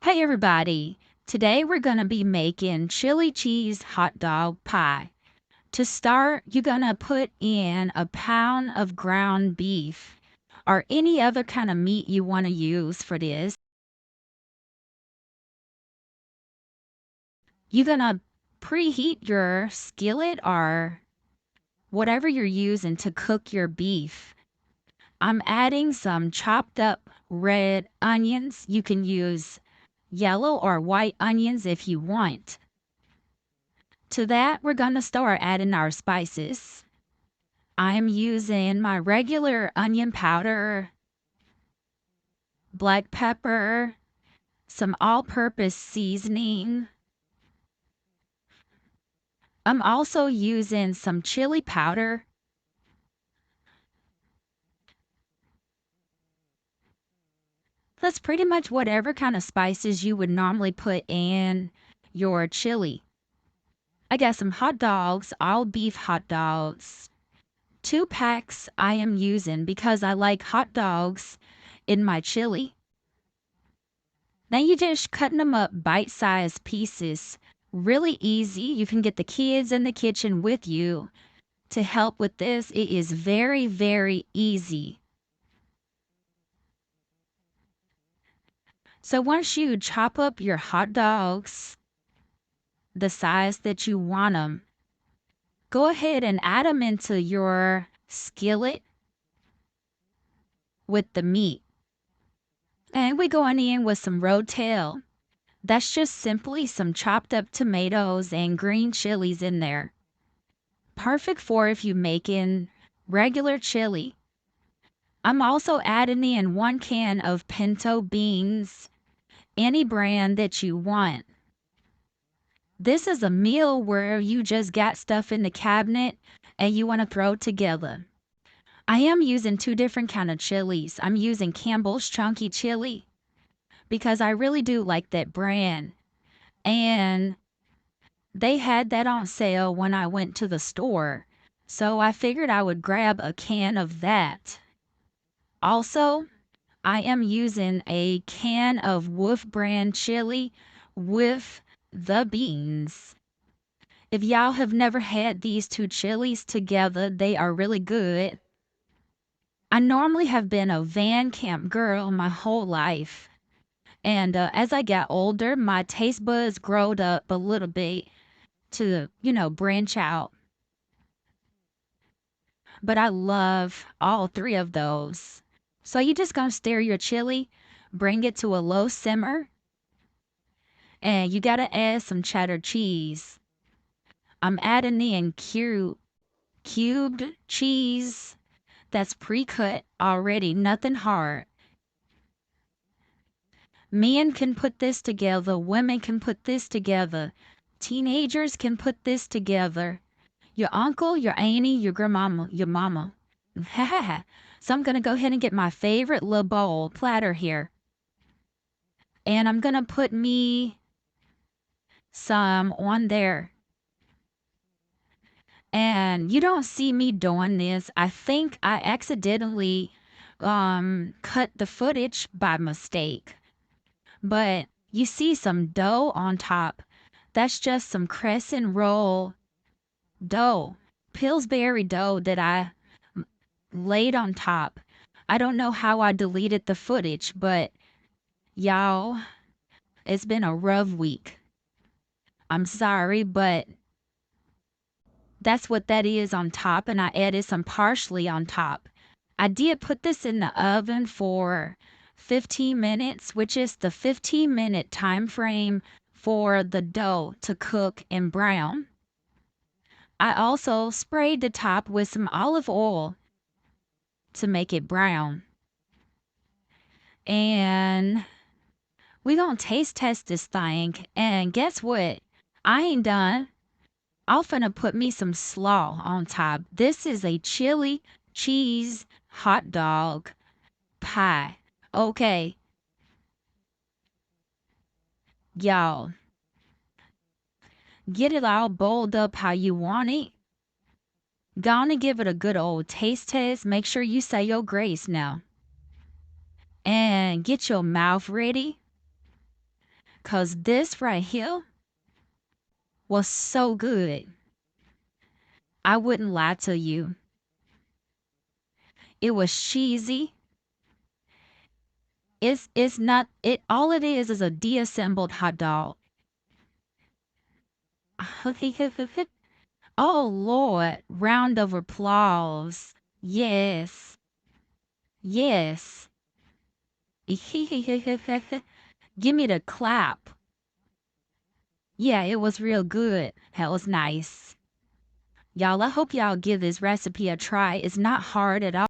Hey everybody! Today we're gonna be making chili cheese hot dog pie. To start, you're gonna put in a pound of ground beef or any other kind of meat you want to use for this. You're gonna preheat your skillet or whatever you're using to cook your beef. I'm adding some chopped up red onions. You can use yellow or white onions if you want. To that, we're going to start adding our spices. I'm using my regular onion powder, black pepper, some all-purpose seasoning. I'm also using some chili powder. That's pretty much whatever kind of spices you would normally put in your chili. I got some hot dogs, all beef hot dogs. 2 packs I am using because I like hot dogs in my chili. Now you just cutting them up bite-sized pieces. Really easy. You can get the kids in the kitchen with you to help with this. It is very, very easy. So once you chop up your hot dogs the size that you want them, go ahead and add them into your skillet with the meat. And we're going in with some rotel. That's just simply some chopped up tomatoes and green chilies in there. Perfect for if you making regular chili. I'm also adding in 1 can of pinto beans, any brand that you want. This is a meal where you just got stuff in the cabinet and you want to throw together. I am using 2 different kind of chilies. I'm using Campbell's Chunky Chili because I really do like that brand. And they had that on sale when I went to the store, so I figured I would grab a can of that. Also, I am using a can of Wolf brand chili with the beans. If y'all have never had these 2 chilies together, they are really good. I normally have been a van camp girl my whole life, and as I got older, my taste buds growed up a little bit to, branch out. But I love all 3 of those. So you just gonna stir your chili, bring it to a low simmer, and you gotta add some cheddar cheese. I'm adding in cubed cheese that's pre-cut already, nothing hard. Men can put this together, women can put this together, teenagers can put this together. Your uncle, your auntie, your grandmama, your mama. So I'm going to go ahead and get my favorite little bowl platter here. And I'm going to put me some on there. And you don't see me doing this. I think I accidentally cut the footage by mistake. But you see some dough on top. That's just some crescent roll dough. Pillsbury dough that I laid on top. I don't know how I deleted the footage, but y'all, it's been a rough week. I'm sorry, but that's what that is on top, and I added some parsley on top. I did put this in the oven for 15 minutes, which is the 15-minute time frame for the dough to cook and brown. I also sprayed the top with some olive oil to make it brown. And we gonna taste test this thing, and guess what? I ain't done. I'm finna put me some slaw on top. This is a chili cheese hot dog pie. Okay, y'all, get it all boiled up how you want it. Gonna give it a good old taste test. Make sure you say your grace now. And get your mouth ready. 'cause this right here was so good. I wouldn't lie to you. It was cheesy. It's not it all it is a deassembled hot dog. Oh Lord, round of applause. Yes. Yes. Give me the clap. Yeah, it was real good. That was nice. Y'all, I hope y'all give this recipe a try. It's not hard at all.